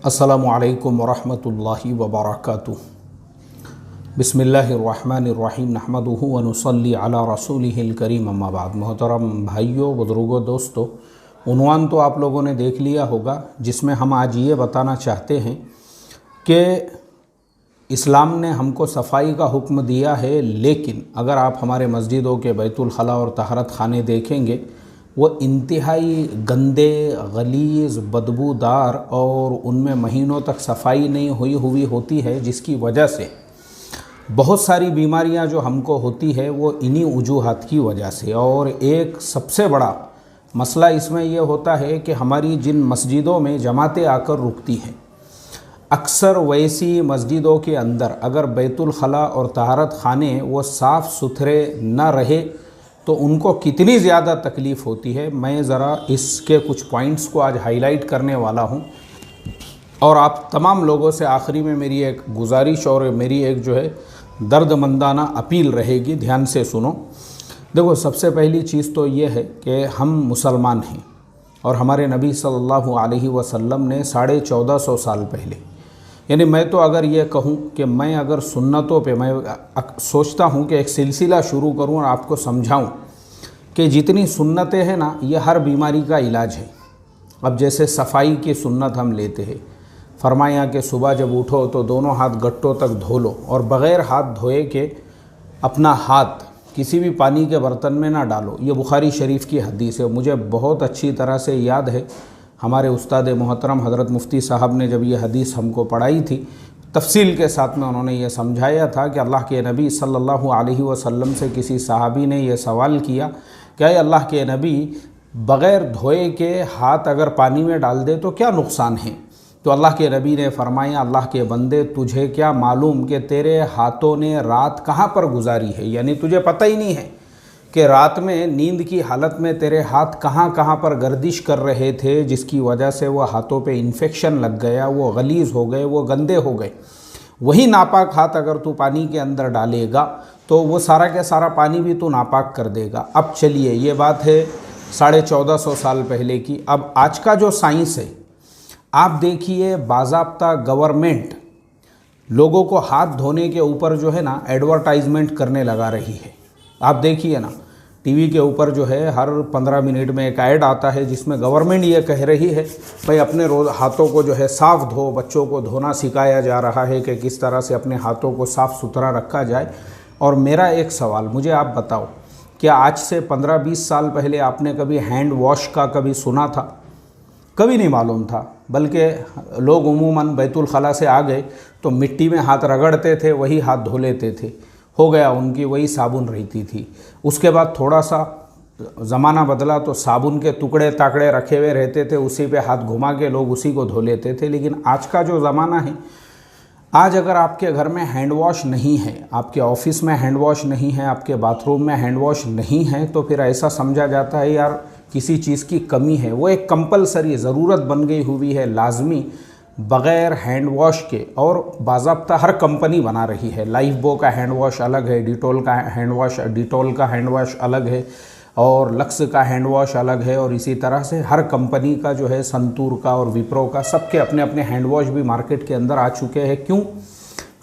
अस्सलामुअलैकुम वरहमतुल्लाहि वबरकातुहू। बिस्मिल्लाहिर्रहमानिर्रहीम नहमदुहु व नुसल्ली अला रसूलिहिल करीम अम्मा बाद। मोहतरम भाइयों, बुजुर्गों, दोस्तों, उन्वान तो आप लोगों ने देख लिया होगा, जिसमें हम आज ये बताना चाहते हैं कि इस्लाम ने हमको सफाई का हुक्म दिया है, लेकिन अगर आप हमारे मस्जिदों के बैतुल खला और तहरत खाने देखेंगे, वो इंतहाई गंदे, गलीज़, बदबूदार और उनमें महीनों तक सफाई नहीं हुई होती है, जिसकी वजह से बहुत सारी बीमारियां जो हमको होती है वो इन्हीं वजूहात की वजह से। और एक सबसे बड़ा मसला इसमें यह होता है कि हमारी जिन मस्जिदों में जमातें आकर रुकती हैं, अक्सर वैसी मस्जिदों के अंदर अगर बैतुल खला और तहारत खाने वो साफ़ सुथरे न रहे तो उनको कितनी ज़्यादा तकलीफ़ होती है। मैं ज़रा इसके कुछ पॉइंट्स को आज हाईलाइट करने वाला हूँ, और आप तमाम लोगों से आखिरी में मेरी एक गुजारिश और मेरी एक जो है दर्दमंदाना अपील रहेगी, ध्यान से सुनो। देखो, सबसे पहली चीज़ तो ये है कि हम मुसलमान हैं और हमारे नबी सल्लल्लाहु अलैहि वसल्लम ने 1450 साल पहले, यानी मैं तो अगर ये कहूँ कि मैं अगर सुन्नतों पे मैं सोचता हूँ कि एक सिलसिला शुरू करूँ और आपको समझाऊँ कि जितनी सुन्नतें हैं ना, ये हर बीमारी का इलाज है। अब जैसे सफाई की सुन्नत हम लेते हैं, फरमाया कि सुबह जब उठो तो दोनों हाथ गट्टों तक धो लो और बग़ैर हाथ धोए के अपना हाथ किसी भी पानी के बर्तन में ना डालो। ये बुखारी शरीफ की हदीस है। मुझे बहुत अच्छी तरह से याद है, हमारे उस्ताद मोहतरम हज़रत मुफ्ती साहब ने जब ये हदीस हमको पढ़ाई थी, तफसील के साथ में उन्होंने ये समझाया था कि अल्लाह के नबी सल्लल्लाहु अलैहि वसल्लम से किसी सहाबी ने यह सवाल किया कि अल्लाह के नबी, बग़ैर धोए के हाथ अगर पानी में डाल दे तो क्या नुकसान है? तो अल्लाह के नबी ने फरमाया, अल्लाह के बंदे, तुझे क्या मालूम कि तेरे हाथों ने रात कहाँ पर गुजारी है? यानी तुझे पता ही नहीं है कि रात में नींद की हालत में तेरे हाथ कहाँ कहाँ पर गर्दिश कर रहे थे, जिसकी वजह से वो हाथों पे इन्फेक्शन लग गया, वो गलीज़ हो गए, वो गंदे हो गए। वही नापाक हाथ अगर तू पानी के अंदर डालेगा तो वो सारा के सारा पानी भी तू नापाक कर देगा। अब चलिए, ये बात है 1450 साल पहले की। अब आज का जो साइंस है, आप देखिए, बाज़ाब्ता गवर्नमेंट लोगों को हाथ धोने के ऊपर जो है ना एडवर्टाइजमेंट करने लगा रही है। आप देखिए ना, टीवी के ऊपर जो है हर 15 मिनट में एक ऐड आता है जिसमें गवर्नमेंट ये कह रही है, भाई अपने रोज़ हाथों को जो है साफ़ धो। बच्चों को धोना सिखाया जा रहा है कि किस तरह से अपने हाथों को साफ़ सुथरा रखा जाए। और मेरा एक सवाल, मुझे आप बताओ, क्या आज से 15-20 साल पहले आपने कभी हैंड वॉश का कभी सुना था? कभी नहीं मालूम था। बल्कि लोग उमूमन बैतुल खला से आ गए तो मिट्टी में हाथ रगड़ते थे, वही हाथ धो लेते थे, हो गया, उनकी वही साबुन रहती थी। उसके बाद थोड़ा सा ज़माना बदला तो साबुन के टुकड़े ताकड़े रखे हुए रहते थे, उसी पे हाथ घुमा के लोग उसी को धो लेते थे। लेकिन आज का जो ज़माना है, आज अगर आपके घर में हैंड वॉश नहीं है, आपके ऑफिस में हैंड वॉश नहीं है, आपके बाथरूम में हैंड वॉश नहीं है, तो फिर ऐसा समझा जाता है यार किसी चीज़ की कमी है। वो एक कंपलसरी ज़रूरत बन गई हुई है, लाजमी, बग़ैर हैंड वॉश के। और बाज़ाब्ता हर कंपनी बना रही है। लाइफ बो का हैंड वॉश अलग है, डिटोल का हैंड वॉश अलग है, और लक्स का हैंड वॉश अलग है, और इसी तरह से हर कंपनी का जो है, संतूर का और विप्रो का, सबके अपने अपने हैंड वॉश भी मार्केट के अंदर आ चुके हैं। क्यों?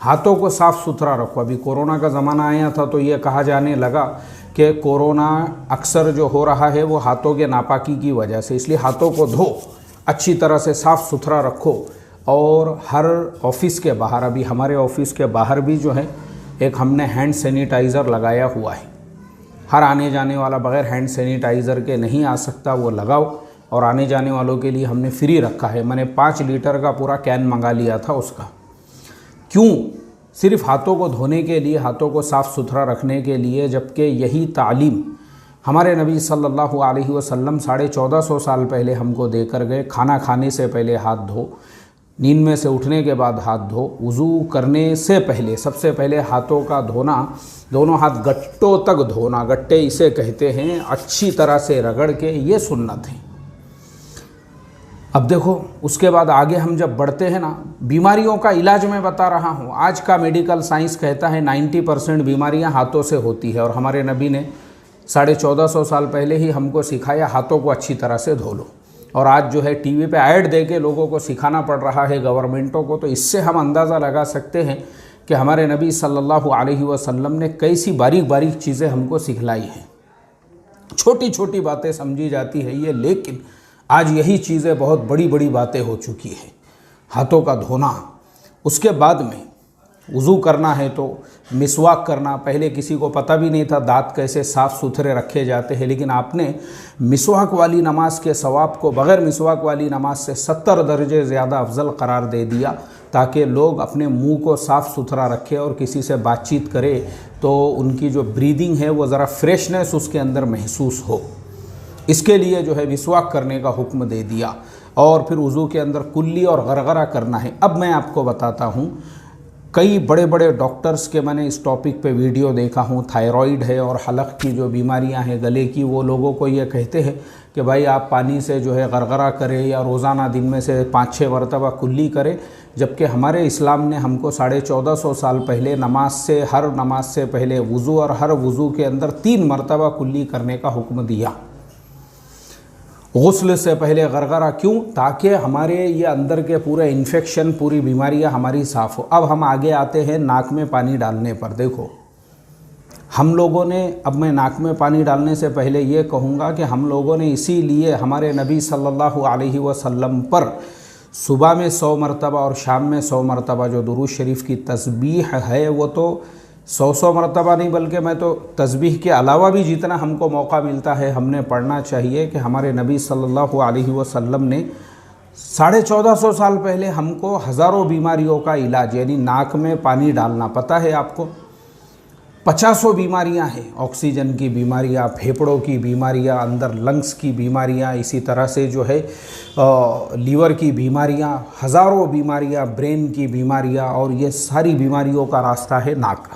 हाथों को साफ़ सुथरा रखो। अभी कोरोना का ज़माना आया था तो ये कहा जाने लगा कि कोरोना अक्सर जो हो रहा है वो हाथों के नापाकी की वजह से, इसलिए हाथों को धो, अच्छी तरह से साफ़ सुथरा रखो। और हर ऑफिस के बाहर, अभी हमारे ऑफिस के बाहर भी जो है एक हमने हैंड सैनिटाइज़र लगाया हुआ है। हर आने जाने वाला बग़ैर हैंड सैनिटाइज़र के नहीं आ सकता, वो लगाओ। और आने जाने वालों के लिए हमने फ्री रखा है। मैंने 5 लीटर का पूरा कैन मंगा लिया था उसका। क्यों? सिर्फ हाथों को धोने के लिए, हाथों को साफ़ सुथरा रखने के लिए। जबकि यही तालीम हमारे नबी सल्लल्लाहु अलैहि वसल्लम 1450 साल पहले हमको देकर गए। खाना खाने से पहले हाथ धो, नींद में से उठने के बाद हाथ धो, वज़ू करने से पहले सबसे पहले हाथों का धोना, दोनों हाथ गट्टों तक धोना, गट्टे इसे कहते हैं, अच्छी तरह से रगड़ के, ये सुन्नत है। अब देखो, उसके बाद आगे हम जब बढ़ते हैं ना, बीमारियों का इलाज मैं बता रहा हूँ। आज का मेडिकल साइंस कहता है 90% बीमारियाँ हाथों से होती है, और हमारे नबी ने 1450 साल पहले ही हमको सिखाया हाथों को अच्छी तरह से धो लो। और आज जो है टीवी पे ऐड दे के लोगों को सिखाना पड़ रहा है गवर्नमेंटों को, तो इससे हम अंदाज़ा लगा सकते हैं कि हमारे नबी सल्लल्लाहु अलैहि वसल्लम ने कैसी बारीक बारीक चीज़ें हमको सिखलाई हैं। छोटी छोटी बातें समझी जाती है ये, लेकिन आज यही चीज़ें बहुत बड़ी बड़ी बातें हो चुकी हैं। हाथों का धोना, उसके बाद में वज़ू करना है तो मिसवाक करना। पहले किसी को पता भी नहीं था दांत कैसे साफ़ सुथरे रखे जाते हैं, लेकिन आपने मिसवाक वाली नमाज के सवाब को बग़ैर मिसवाक वाली नमाज से 70 दर्जे ज़्यादा अफजल करार दे दिया, ताकि लोग अपने मुंह को साफ़ सुथरा रखें और किसी से बातचीत करे तो उनकी जो ब्रीदिंग है वो ज़रा फ्रेशनेस उसके अंदर महसूस हो। इसके लिए जो है मिसवाक करने का हुक्म दे दिया। और फिर वज़ू के अंदर कुल्ली और गरगरा करना है। अब मैं आपको बताता हूँ, कई बड़े बड़े डॉक्टर्स के मैंने इस टॉपिक पे वीडियो देखा हूँ। थायराइड है और हलक की जो बीमारियाँ हैं गले की, वो लोगों को ये कहते हैं कि भाई आप पानी से जो है गरगरा करें या रोज़ाना दिन में से 5-6 मरतबा कुल्ली करें, जबकि हमारे इस्लाम ने हमको 1450 साल पहले हर नमाज से पहले वज़ू और हर वज़ू के अंदर 3 मरतबा कुल्ली करने का हुक्म दिया। गुस्ल से पहले गरगरा क्यों? ताकि हमारे ये अंदर के पूरे इन्फेक्शन, पूरी बीमारियां हमारी साफ़ हो। अब हम आगे आते हैं नाक में पानी डालने पर। देखो हम लोगों ने, अब मैं नाक में पानी डालने से पहले ये कहूँगा कि हम लोगों ने इसीलिए हमारे नबी सल्लल्लाहु अलैहि वसल्लम पर सुबह में 100 मरतबा और शाम में 100 मरतबा जो दुरूद शरीफ की तस्बीह है, वो तो 100 मरतबा नहीं, बल्कि मैं तो तस्बीह के अलावा भी जितना हमको मौका मिलता है हमने पढ़ना चाहिए। कि हमारे नबी सल्लल्लाहु अलैहि वसल्लम ने 1450 साल पहले हमको हज़ारों बीमारियों का इलाज, यानी नाक में पानी डालना, पता है आपको 50 बीमारियां हैं। ऑक्सीजन की बीमारियां, फेफड़ों की बीमारियां, अंदर लंग्स की बीमारियां, इसी तरह से जो है लीवर की बीमारियां, हज़ारों बीमारियां, ब्रेन की बीमारियां, और ये सारी बीमारियों का रास्ता है नाक।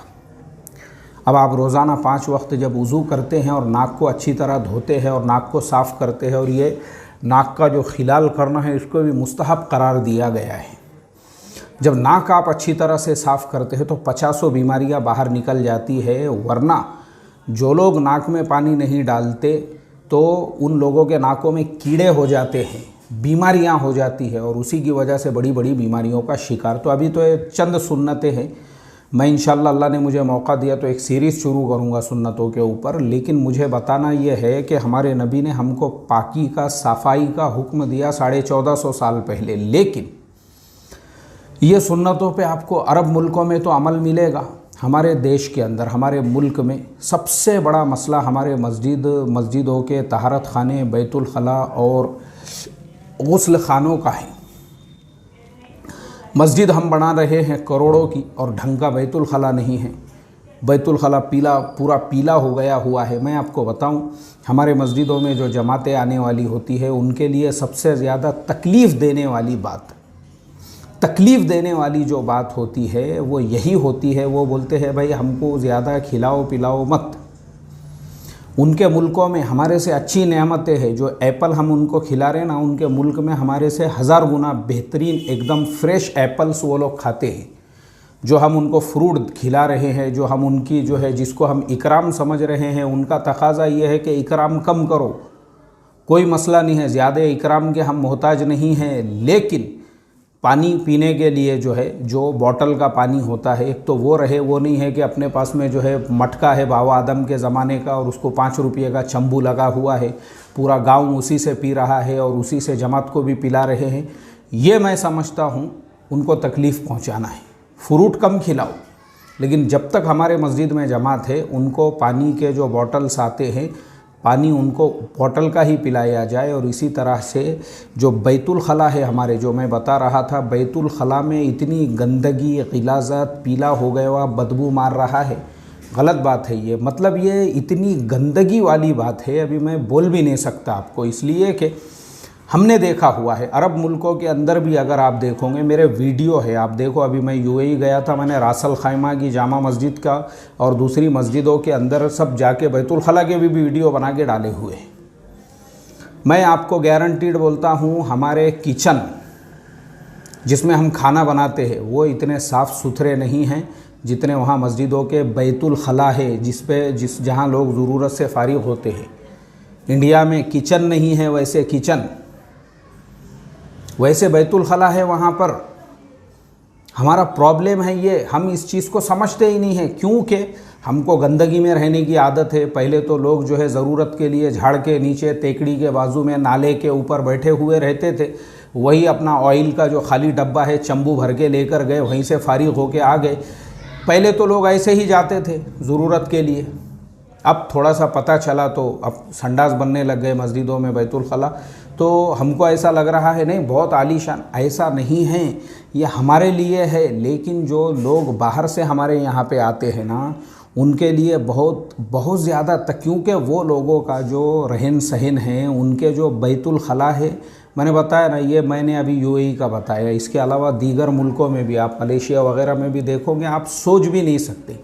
अब आप रोज़ाना 5 वक्त जब वज़ू करते हैं और नाक को अच्छी तरह धोते हैं और नाक को साफ़ करते हैं, और ये नाक का जो खिलाल करना है इसको भी मुस्तहब करार दिया गया है। जब नाक आप अच्छी तरह से साफ़ करते हैं तो 50 बीमारियां बाहर निकल जाती है। वरना जो लोग नाक में पानी नहीं डालते तो उन लोगों के नाकों में कीड़े हो जाते हैं, बीमारियां हो जाती है, और उसी की वजह से बड़ी बड़ी बीमारियों का शिकार। तो अभी तो ये चंद सुन्नतें हैं। मैं इंशाअल्लाह अल्लाह ने मुझे मौका दिया तो एक सीरीज़ शुरू करूँगा सुन्नतों के ऊपर। लेकिन मुझे बताना ये है कि हमारे नबी ने हमको पाकी का, सफाई का हुक्म दिया 1450 साल पहले, लेकिन ये सुन्नतों पे आपको अरब मुल्कों में तो अमल मिलेगा। हमारे देश के अंदर, हमारे मुल्क में सबसे बड़ा मसला हमारे मस्जिदों के तहारत खाने, बैतुल खला और गुस्ल खानों का है। मस्जिद हम बना रहे हैं करोड़ों की और ढंग का बैतुल खला नहीं है। बैतुल खला पूरा पीला हो गया हुआ है। मैं आपको बताऊं, हमारे मस्जिदों में जो जमातें आने वाली होती है उनके लिए सबसे ज़्यादा तकलीफ़ देने वाली जो बात होती है वो यही होती है। वो बोलते हैं भाई हमको ज़्यादा खिलाओ पिलाओ मत। उनके मुल्कों में हमारे से अच्छी नेमतें हैं। जो एप्पल हम उनको खिला रहे हैं ना, उनके मुल्क में हमारे से 1000 गुना बेहतरीन एकदम फ्रेश एप्पल्स वो लोग खाते हैं। जो हम उनको फ्रूट खिला रहे हैं, जो हम उनकी जो है जिसको हम इकराम समझ रहे हैं, उनका तकाज़ा ये है कि इकराम कम करो, कोई मसला नहीं है, ज़्यादा इकराम के हम मोहताज नहीं हैं। लेकिन पानी पीने के लिए जो है, जो बॉटल का पानी होता है, एक तो वो रहे, वो नहीं है कि अपने पास में जो है मटका है बाबा आदम के ज़माने का और उसको 5 रुपये का चंबू लगा हुआ है, पूरा गांव उसी से पी रहा है और उसी से जमात को भी पिला रहे हैं। ये मैं समझता हूँ उनको तकलीफ़ पहुँचाना है। फ्रूट कम खिलाओ, लेकिन जब तक हमारे मस्जिद में जमात है उनको पानी के जो बॉटल्स आते हैं, पानी उनको बॉटल का ही पिलाया जाए। और इसी तरह से जो बैतुल खला है हमारे, जो मैं बता रहा था, बैतुल खला में इतनी गंदगी, गिलाज़त, पीला हो गया हुआ, बदबू मार रहा है। गलत बात है ये, मतलब ये इतनी गंदगी वाली बात है, अभी मैं बोल भी नहीं सकता आपको, इसलिए कि हमने देखा हुआ है अरब मुल्कों के अंदर भी। अगर आप देखोगे, मेरे वीडियो है, आप देखो, अभी मैं यूएई गया था, मैंने रासल खैमा की जामा मस्जिद का और दूसरी मस्जिदों के अंदर सब जाके बैतुल खला के भी वीडियो बना के डाले हुए। मैं आपको गारंटीड बोलता हूँ, हमारे किचन जिसमें हम खाना बनाते हैं वो इतने साफ़ सुथरे नहीं हैं जितने वहाँ मस्जिदों के बैतुल खला है, जहाँ लोग ज़रूरत से फारिग होते हैं। इंडिया में किचन नहीं है वैसे किचन, वैसे बैतुल खला है वहाँ पर। हमारा प्रॉब्लम है ये, हम इस चीज़ को समझते ही नहीं है, क्योंकि हमको गंदगी में रहने की आदत है। पहले तो लोग जो है ज़रूरत के लिए झाड़ के नीचे, टेकड़ी के बाजू में, नाले के ऊपर बैठे हुए रहते थे। वही अपना ऑयल का जो खाली डब्बा है चंबू भर के लेकर गए, वहीं से फारिग होके आ गए। पहले तो लोग ऐसे ही जाते थे ज़रूरत के लिए। अब थोड़ा सा पता चला तो अब संडास बनने लग गए मस्जिदों में बैतुल खला। तो हमको ऐसा लग रहा है नहीं बहुत आलीशान, ऐसा नहीं है, ये हमारे लिए है। लेकिन जो लोग बाहर से हमारे यहाँ पे आते हैं ना, उनके लिए बहुत ज़्यादा, क्योंकि वो लोगों का जो रहन सहन है, उनके जो बैतुल खला है, मैंने बताया ना, ये मैंने अभी यूएई का बताया, इसके अलावा दीगर मुल्कों में भी, आप मलेशिया वगैरह में भी देखोगे, आप सोच भी नहीं सकते।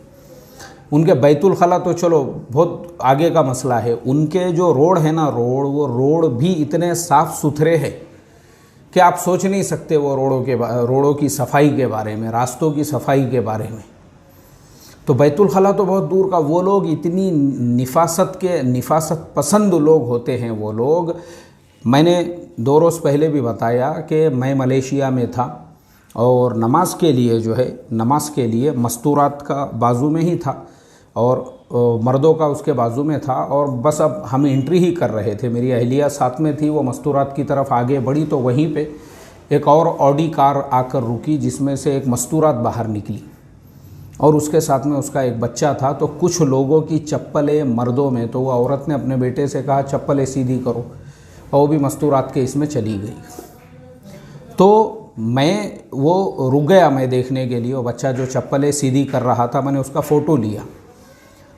उनके बैतुल खला तो चलो बहुत आगे का मसला है, उनके जो रोड है ना, वो रोड भी इतने साफ़ सुथरे हैं कि आप सोच नहीं सकते वो रोडों की सफाई के बारे में, रास्तों की सफाई के बारे में। तो बैतुल खला तो बहुत दूर का, वो लोग इतनी निफासत पसंद लोग होते हैं वो लोग। मैंने 2 रोज़ पहले भी बताया कि मैं मलेशिया में था और नमाज के लिए मस्तूरात का बाजू में ही था और मर्दों का उसके बाजू में था। और बस अब हम एंट्री ही कर रहे थे, मेरी अहलिया साथ में थी, वो मस्तूरात की तरफ आगे बढ़ी तो वहीं पे एक और ऑडी कार आकर रुकी, जिसमें से एक मस्तूरात बाहर निकली और उसके साथ में उसका एक बच्चा था। तो कुछ लोगों की चप्पलें मर्दों में, तो वो औरत ने अपने बेटे से कहा चप्पलें सीधी करो, और वो भी मस्तूरात के इसमें चली गई। तो वो रुक गया मैं देखने के लिए, वो बच्चा जो चप्पलें सीधी कर रहा था, मैंने उसका फ़ोटो लिया।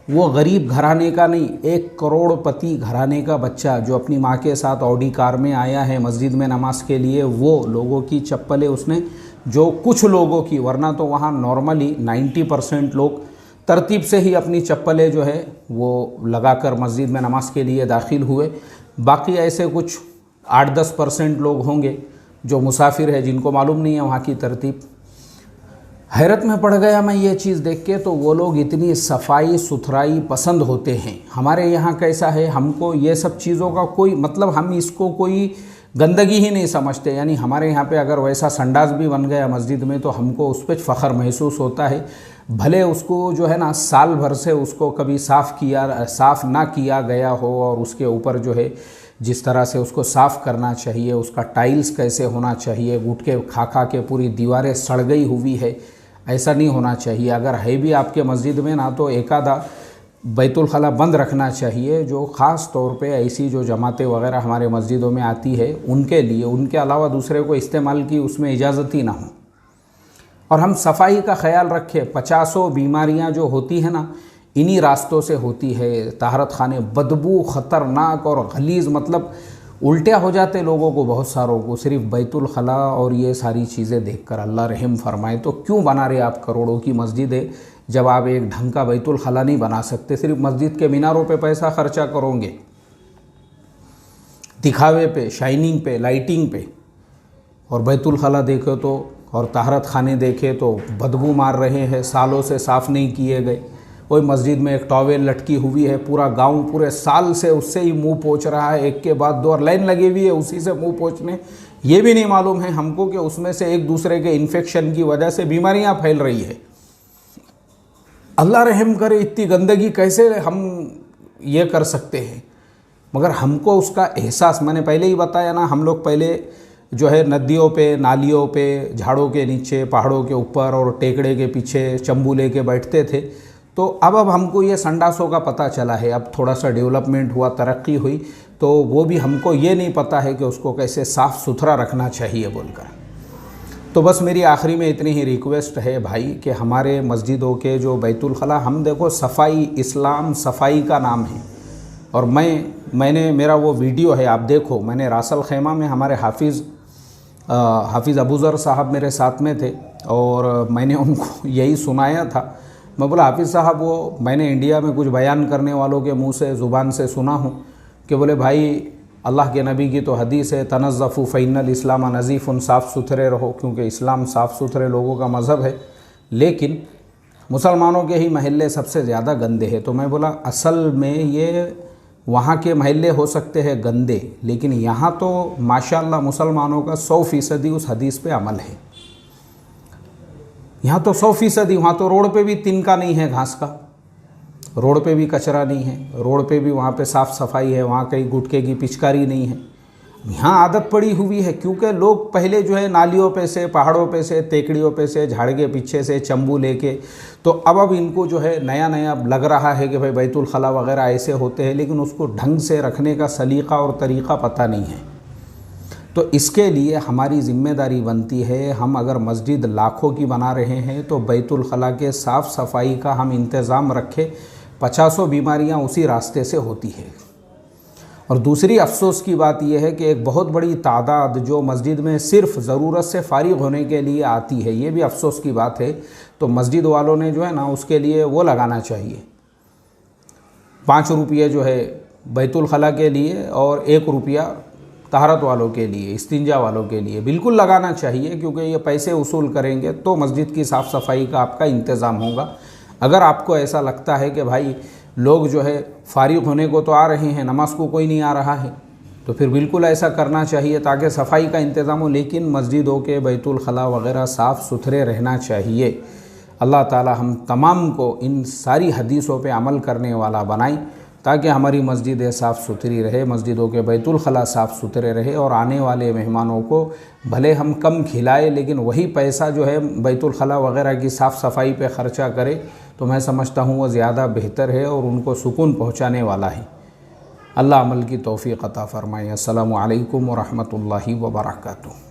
वो गरीब घराने का नहीं, 1 करोड़पति घराने का बच्चा जो अपनी माँ के साथ ऑडी कार में आया है मस्जिद में नमाज के लिए, वो लोगों की चप्पलें उसने, जो कुछ लोगों की, वरना तो वहाँ नॉर्मली 90% लोग तरतीब से ही अपनी चप्पलें जो है वो लगाकर मस्जिद में नमाज के लिए दाखिल हुए। बाकी ऐसे कुछ 8-10% लोग होंगे जो मुसाफिर है, जिनको मालूम नहीं है वहाँ की तरतीब। हैरत में पड़ गया मैं ये चीज़ देख के। तो वो लोग इतनी सफाई सुथराई पसंद होते हैं। हमारे यहाँ कैसा है, हमको ये सब चीज़ों का कोई मतलब, हम इसको कोई गंदगी ही नहीं समझते। यानी हमारे यहाँ पे अगर वैसा संडास भी बन गया मस्जिद में तो हमको उस पर फ़ख्र महसूस होता है। भले उसको जो है ना साल भर से उसको कभी साफ़ ना किया गया हो, और उसके ऊपर जो है जिस तरह से उसको साफ़ करना चाहिए, उसका टाइल्स कैसे होना चाहिए, गुटके खा के पूरी दीवारें सड़ गई हुई है, ऐसा नहीं होना चाहिए। अगर है भी आपके मस्जिद में ना, तो एक आधा बैतुल खला बंद रखना चाहिए, जो ख़ास तौर पे ऐसी जो जमातें वगैरह हमारे मस्जिदों में आती है उनके लिए, उनके अलावा दूसरे को इस्तेमाल की उसमें इजाज़त ही ना हो। और हम सफाई का ख्याल रखें। 50 बीमारियां जो होती है ना, इन्हीं रास्तों से होती है। तहरत खाने बदबू ख़तरनाक और गलीज़, मतलब उल्टिया हो जाते लोगों को, बहुत सारों को, सिर्फ बैतुल खला और ये सारी चीज़ें देखकर। अल्लाह रहम फरमाए। तो क्यों बना रहे आप करोड़ों की मस्जिदें, जब आप एक ढंग का बैतुल खला नहीं बना सकते? सिर्फ मस्जिद के मीनारों पे पैसा खर्चा करोगे, दिखावे पे, शाइनिंग पे, लाइटिंग पे, और बैतुल खला देखे तो, और तहरत खाने देखे तो बदबू मार रहे हैं, सालों से साफ़ नहीं किए गए। कोई मस्जिद में एक टॉवेल लटकी हुई है, पूरा गांव पूरे साल से उससे ही मुंह पोंछ रहा है, एक के बाद 2, और लाइन लगी हुई है उसी से मुंह पोंछने। ये भी नहीं मालूम है हमको कि उसमें से एक दूसरे के इन्फेक्शन की वजह से बीमारियां फैल रही है। अल्लाह रहम करे, इतनी गंदगी कैसे हम ये कर सकते हैं? मगर हमको उसका एहसास, मैंने पहले ही बताया ना, हम लोग पहले जो है नदियों पे, नालियों पे, झाड़ों के नीचे, पहाड़ों के ऊपर और टेकड़े के पीछे चंबू लेके बैठते थे। तो अब हमको ये संडासों का पता चला है। अब थोड़ा सा डेवलपमेंट हुआ, तरक्की हुई, तो वो भी हमको ये नहीं पता है कि उसको कैसे साफ़ सुथरा रखना चाहिए बोलकर। तो बस मेरी आखिरी में इतनी ही रिक्वेस्ट है भाई कि हमारे मस्जिदों के जो बैतुल खला, हम देखो सफाई, इस्लाम सफाई का नाम है। और मैंने मेरा वो वीडियो है, आप देखो, मैंने रासल खैमा में हमारे हाफिज़ अबूज़र साहब मेरे साथ में थे और मैंने उनको यही सुनाया था। मैं बोला हाफिज़ साहब, वो मैंने इंडिया में कुछ बयान करने वालों के मुंह से, ज़ुबान से सुना हूँ कि बोले भाई अल्लाह के नबी की तो हदीस है, तनज़्ज़फ़ू फ़इन्नल इस्लाम नज़ीफ़ुन, साफ़ सुथरे रहो, क्योंकि इस्लाम साफ़ सुथरे लोगों का मज़हब है। लेकिन मुसलमानों के ही महल्ले सबसे ज़्यादा गंदे हैं। तो मैं बोला असल में ये वहाँ के महल्ले हो सकते हैं गंदे, लेकिन यहाँ तो माशाअल्लाह मुसलमानों का 100% उस हदीस पे अमल है। यहाँ तो 100%, वहाँ तो रोड पे भी तिनका नहीं है घास का, रोड पे भी कचरा नहीं है, रोड पे भी वहाँ पे साफ़ सफाई है, वहाँ कहीं गुटखे की पिचकारी नहीं है। यहाँ आदत पड़ी हुई है, क्योंकि लोग पहले जो है नालियों पे से, पहाड़ों पे से, टेकड़ियों पे से, झाड़ के पीछे से चंबू लेके, तो अब इनको जो है नया नया लग रहा है कि भाई बैतुल खला वगैरह ऐसे होते हैं, लेकिन उसको ढंग से रखने का सलीका और तरीक़ा पता नहीं है। तो इसके लिए हमारी ज़िम्मेदारी बनती है, हम अगर मस्जिद लाखों की बना रहे हैं तो बैतुल खला के साफ़ सफाई का हम इंतज़ाम रखें। 50 बीमारियाँ उसी रास्ते से होती है। और दूसरी अफसोस की बात यह है कि एक बहुत बड़ी तादाद जो मस्जिद में सिर्फ ज़रूरत से फ़ारिग होने के लिए आती है, ये भी अफसोस की बात है। तो मस्जिद वालों ने जो है ना उसके लिए वो लगाना चाहिए, 5 रुपये जो है बैतुल खला के लिए और 1 रुपया तहरत वालों के लिए, इस्तिंजा वालों के लिए बिल्कुल लगाना चाहिए, क्योंकि ये पैसे वसूल करेंगे तो मस्जिद की साफ़ सफाई का आपका इंतज़ाम होगा। अगर आपको ऐसा लगता है कि भाई लोग जो है फारिग होने को तो आ रहे हैं, नमाज को कोई नहीं आ रहा है, तो फिर बिल्कुल ऐसा करना चाहिए ताकि सफाई का इंतज़ाम हो। लेकिन मस्जिदों के बैतुल खला वगैरह साफ़ सुथरे रहना चाहिए। अल्लाह ताला हम तमाम को इन सारी हदीसों पे अमल करने वाला बनाए, ताकि हमारी मस्जिदें साफ़ सुथरी रहे, मस्जिदों के बैतुल खला साफ़ सुथरे रहे, और आने वाले मेहमानों को भले हम कम खिलाए, लेकिन वही पैसा जो है बैतुल खला वगैरह की साफ़ सफाई पे ख़र्चा करे, तो मैं समझता हूँ वो ज़्यादा बेहतर है और उनको सुकून पहुँचाने वाला है। अल्लाह अमल की तौफ़ीक़ अता फ़रमाए। अस्सलामु अलैकुम व रहमतुल्लाहि व बरकातुहू।